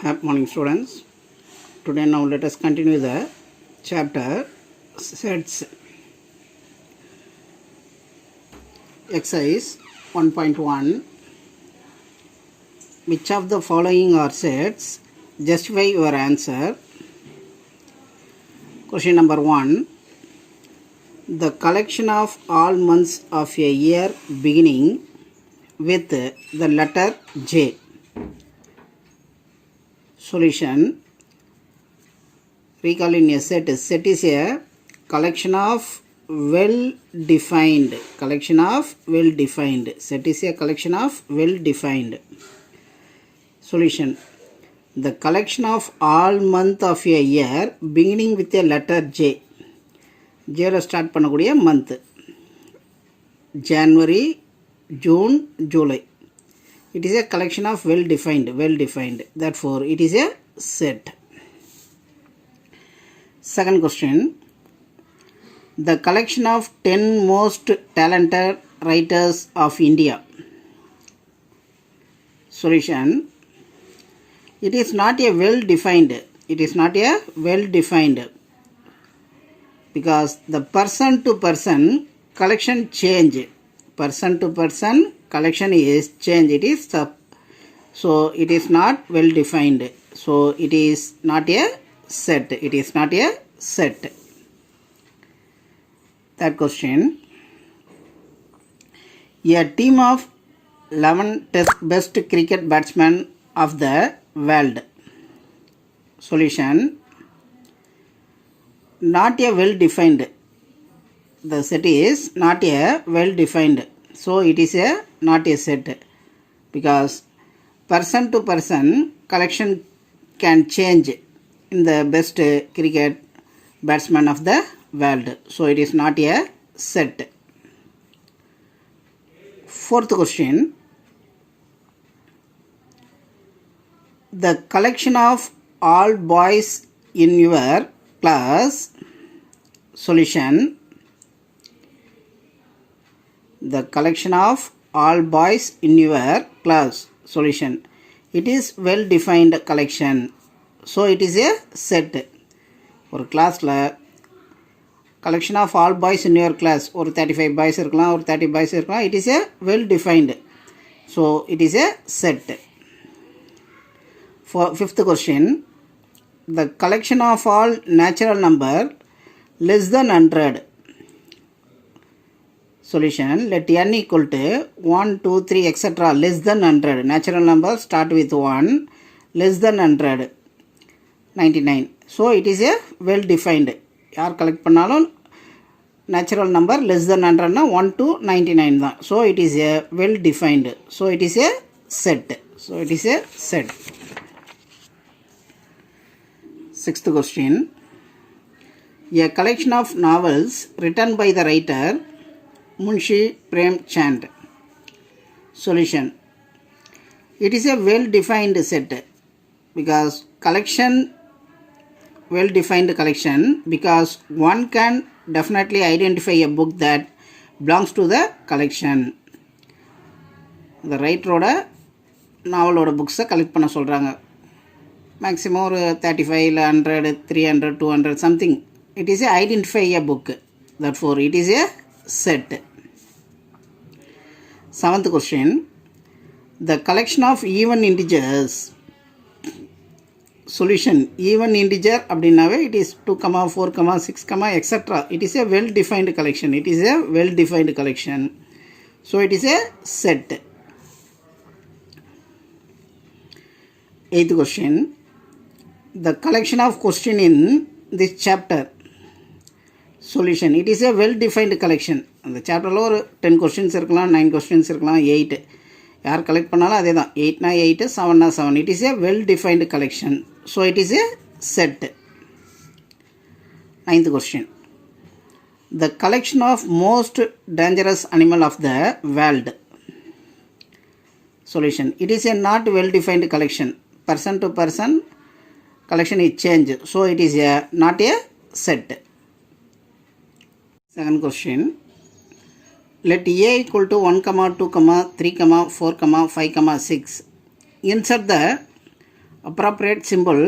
Happy morning, students. Today now let us continue the chapter sets. Exercise 1.1. Which of the following are sets? Justify your answer. Question number 1. The collection of all months of a year beginning with the letter J. Solution. Recall in a set. Set is a collection of well-defined. Set is a collection of well-defined. Solution. The collection of all month of a year beginning with a letter J. J start பண்ணக்கூடிய month. January, June, July. It is a collection of well-defined. Therefore, it is a set. Second question. The collection of 10 most talented writers of India. Solution. It is not a well-defined. Because the person to person collection change. Collection is change. It is so it is not well defined. So it is not a set. Third question. A team of 11 best cricket batsmen of the world. Solution. Not a well defined. The set is not a well defined. So it is not a set, because person to person collection can change in the best cricket batsman of the world. So it is not a set. Fourth question. The collection of all boys in your class. Solution. The collection of all boys in your class. Solution. It is well defined collection. So it is a set. Or class collection of all boys in your class. Or 35 boys or 30 boys. It is a well defined. So it is a set. For fifth question. The collection of all natural number less than 100. Solution. Let n equal to 1, 2, 3, etc. less than 100. Natural number start with 1. Less than 100. 99. So it is a well defined. Yaar collect pannalum natural number less than 100 na 1 to 99 da. So it is a well defined. So it is a set. Sixth question. A collection of novels written by the writer Munshi Premchand. Solution. It is a well-defined set, because collection, well-defined collection, because one can definitely identify a book that belongs to the collection. The writer oda novel oda books collect panna solranga. Maximum 35, 100, 300, 200 something. It is a identify a book. Therefore, it is a set. Seventh question. The collection of even integers. Solution. Even integer abdinave it is 2, 4, 6, etc. It is a well defined collection. So it is a set. Eighth question. The collection of question in this chapter. Solution. It is a well defined collection. The chapter lo 10 questions irkalam, 9 questions irkalam, 8 yaar collect pannala adhe da 8 na 8, 7 na 7. It is a well defined collection. So it is a set. Ninth question. The collection of most dangerous animal of the world. Solution. It is a not well defined collection. Person to person collection is change. So it is a not a set. Second question. Let A equal to 1, 2, 3, 4, 5, 6. Insert the Appropriate symbol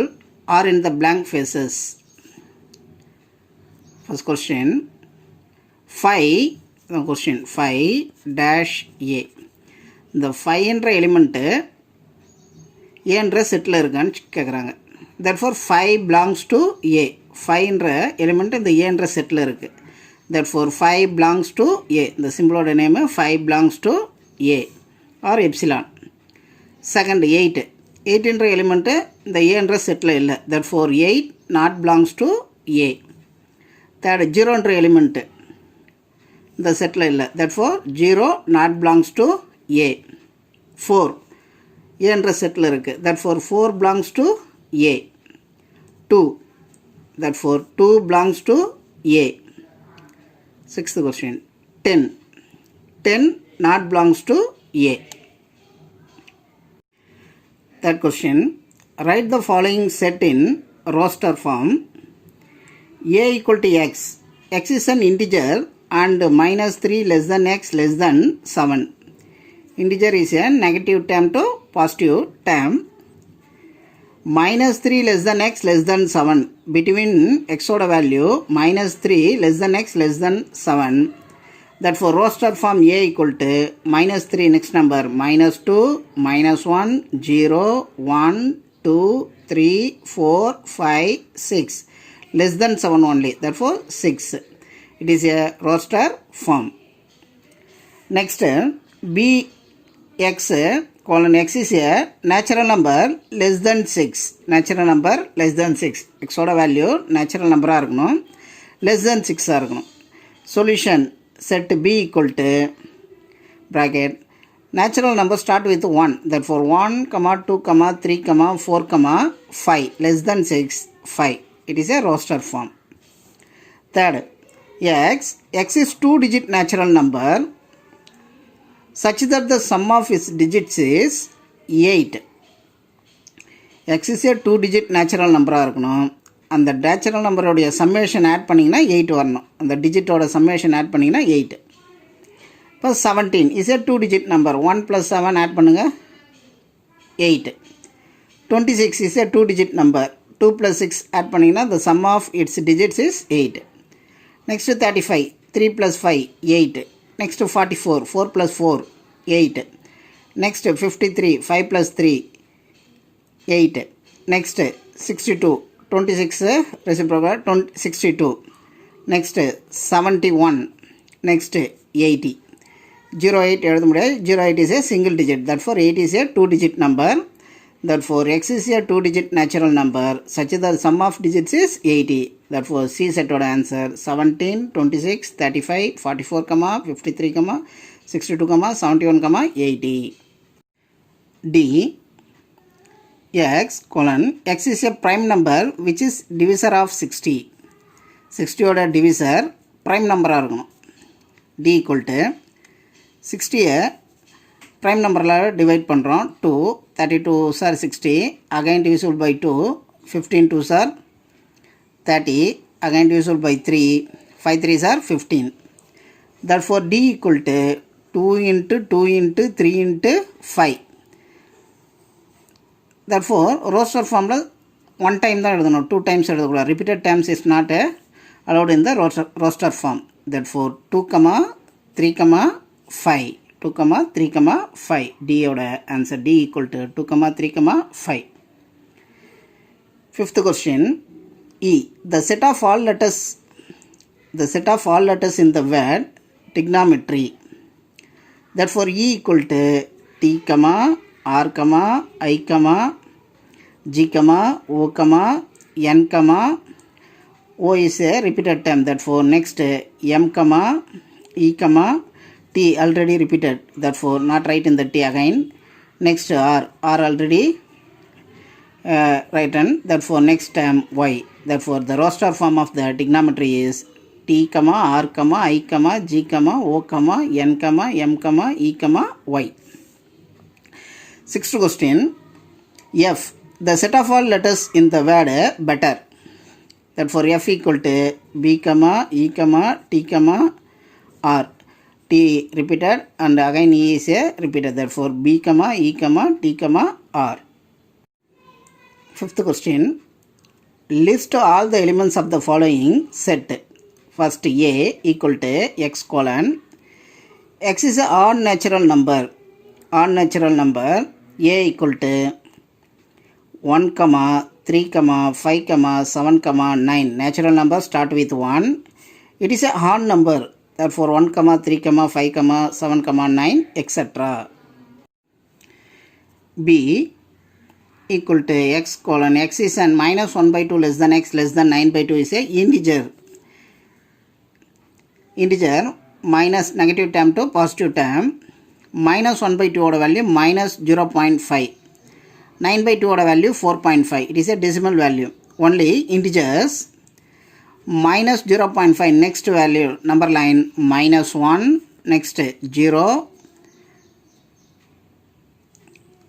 are in the blank faces. First question, 5 dash A. இந்த 5 என்ற element A என்ற settle இருக்கான்னு கேட்குறாங்க. Therefore 5 belongs to A. 5 என்ற element இந்த A என்ற settle இருக்குது. Therefore 5 belongs to A. இந்த சிம்பிளோட name 5 belongs to A or epsilon. Second, 8 என்ற எலிமெண்ட்டு இந்த A என்ற செட்டில் இல்லை. Therefore 8 not belongs to A. Third, 0 என்ற எலிமெண்ட்டு இந்த செட்டில் இல்லை. Therefore 0 not belongs to A. 4 A என்ற செட்டில் இருக்குது. Therefore 4 belongs to A. 2 therefore 2 belongs to A. Sixth question, 10 not belongs to A. Third question, write the following set in roster form. A equal to x. X is an integer and minus 3 less than x less than 7. Integer is a negative term to positive term. Minus 3 less than x less than 7. Between x oda value minus 3 less than x less than 7. Therefore roster form A equal to minus 3 next number minus 2 minus 1 0 1 2 3 4 5 6 less than 7 only. Therefore 6. It is a roster form. Next, bx colon x is a natural number less than 6. Natural number less than 6. X oda value natural number இருக்கணும், less than 6 இருக்கணும். Solution, set b equal to bracket natural number start with 1. Therefore 1, 2, 3, 4, 5 less than 6 5. It is a roster form. Third, x is 2-digit natural number such that the sum of its digits is 8. X is a 2-digit natural number இருக்கணும். அந்த natural நம்பரோடைய summation add பண்ணிங்கன்னா 8 வரணும். அந்த டிஜிட்டோட summation add பண்ணிங்கன்னா 8. இப்போ 17 is a 2-digit number. 1 + 7 add பண்ணுங்கள் 8. 26 is a 2-digit number. 2 + 6 add பண்ணிங்கன்னா the sum of its digits is 8. Next 35, 3 + 5 8. Next 44, 4 + 4 8. Next 53, 5 + 3 8. Next 62, 26 reciprocal 62. Next 71. Next 80. 08 எழுத முடியாது. 08 is a single digit. Therefore 8 is a 2-digit number. Therefore x is a 2-digit natural number such that the sum of digits is 80. Therefore C set oda answer 17, 26, 35, 44, 53, 62, 71, 80. D, x colon x is a prime number which is divisor of 60. 60 oda divisor prime number இருக்கணும். D equal to 60 prime number divide பண்ணுறோம். 2, 32 are 60, again divisible by 2, 15 2s are 30, again divisible by 3, 5 3s are 15. Therefore D equal to 2 into 2 into 3 into 5. Therefore roster formula one time தான் எழுதணும், 2 times எழுதக்கூடாது. Repeated times is not allowed in the roster form. Therefore 2, 3, 5. 2, 3, 5. D oda answer D equal to 2, 3, 5. Fifth question, E. The set of all letters in the word trigonometry. Therefore E equal to T, R, I, G, O, N, O is a repeated term. Therefore next M, E, T already repeated. Therefore not write in the T again. Next R already written. Therefore next term Y. Therefore the roster form of the trigonometry is T, R, I, G, O, N, M, E, Y. Sixth question, F. The set of all letters in the word better. Therefore F equal to B, E, T, R. T repeated and again E is a repeated. Therefore B, E, T, R. Fifth question. List all the elements of the following set. First, A equal to x colon. X is an odd natural number. Odd natural number. A equal to 1, 3, 5, 7, 9. Natural number start with 1. It is a odd number. Therefore, 1, 3, 5, 7, 9, etc. B equal to x colon. X is an minus 1 by 2 less than x less than 9 by 2 is a integer. Integer minus negative term to positive term. Minus 1 by 2 oda value minus 0.5. 9 by 2 oda value 4.5. It is a decimal value. Only integers. Minus 0.5 next value number line minus 1 next 0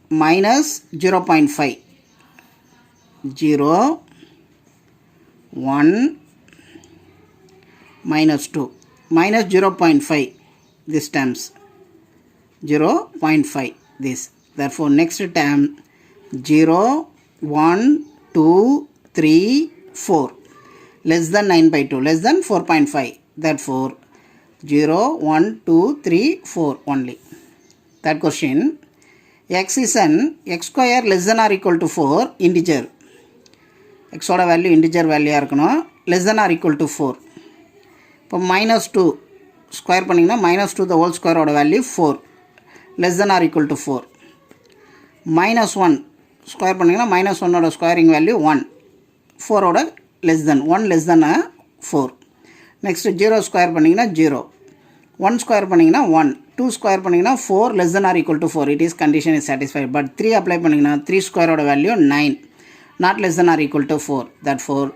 minus 0.5 0 1 minus 2 minus 0.5 this terms 0.5 this. Therefore next term 0 1 2 3 4 less than 9 by 2 less than 4.5. Therefore 0 1 2 3 4 only. Third question. X is an x square less than or equal to 4 integer. X oda value integer value இருக்கணும் less than or equal to 4. இப்போ minus 2 square பண்ணிங்கன்னா minus 2 the whole square oda value 4 less than or equal to 4. Minus 1 square பண்ணிங்கன்னா minus 1 oda squaring value 1 4 oda less than 1 less than 4. Next 0 square பண்ணிங்கன்னா 0 1 square பண்ணிங்கன்னா 1 2 square பண்ணிங்கன்னா 4 less than or equal to 4. It is condition is satisfied. But 3 apply பண்ணிங்கன்னா 3 square oda value 9 not less than or equal to 4. Therefore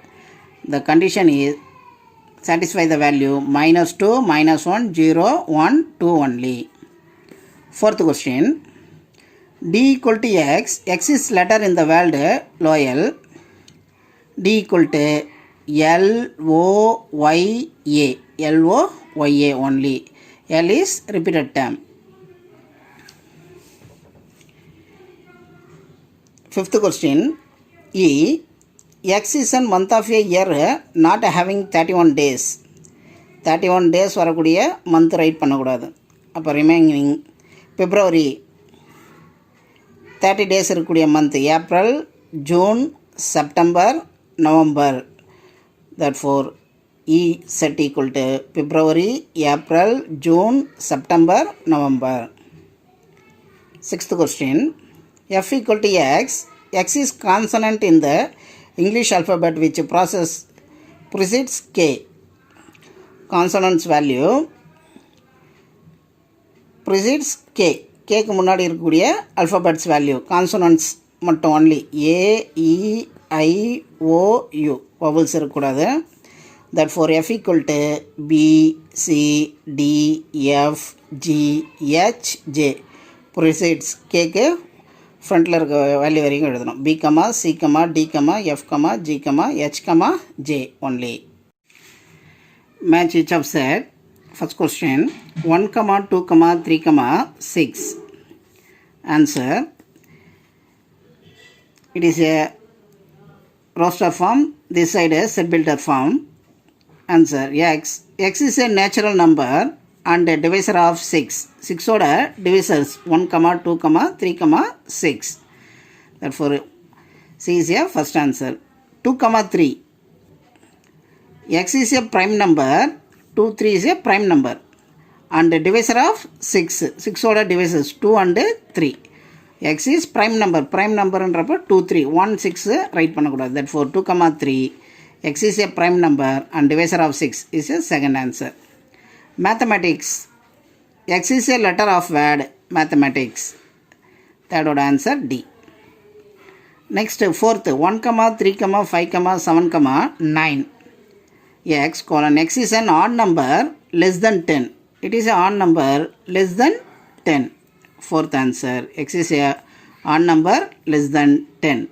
the condition is satisfy the value minus 2 minus 1 0 1 2 only. Fourth question. D equal to x. X is letter in the word loyal. D equal to L-O-Y-A. L-O-Y-A only. L is repeated term. Fifth question. E. X is a month of a year not having 31 days. 31 days வரக்கூடிய month write பண்ணக்கூடாது. அப்போ remaining February 30 days இருக்கக்கூடிய month April, June, September, November. Therefore E set equal to February, April, June, September, November. Sixth question. F equal to x. X is consonant in the English alphabet which precedes K. Consonants value precedes K. K க்கு முன்னாடி இருக்கக்கூடிய alphabets value. Consonants மட்டும் only. A, E, I, O, U. Vowels இருக்கக்கூடாது. Therefore F equal to B, C, D, F, G, H, J. Precedes K க்கு ஃப்ரண்ட்டில் இருக்க value வரைக்கும் எழுதணும். B, C, D, F, G, H, J only. Match each of set. First question. 1, 2, 3, 6. Answer. It is a roster form. This side is set builder form. Answer. X. X is a natural number and a divisor of 6. 6 oda divisors 1, 2, 3, 6. Therefore C is a first answer. 2, 3. X is a prime number. 2, 3 is a prime number and a divisor of 6. 6 oda divisors 2 and 3. X is prime number. Prime number என்றப்ப 2, 3. 1, 6 write பண்ணக்கூடாது. Therefore 2, 3. X is a prime number and divisor of 6 is a second answer. Mathematics. X is a letter of word mathematics. Third order answer D. Next fourth 1, 3, 5, 7, 9. X colon. X is an odd number less than 10. It is an odd number less than 10. Fourth answer. X is a odd number less than 10.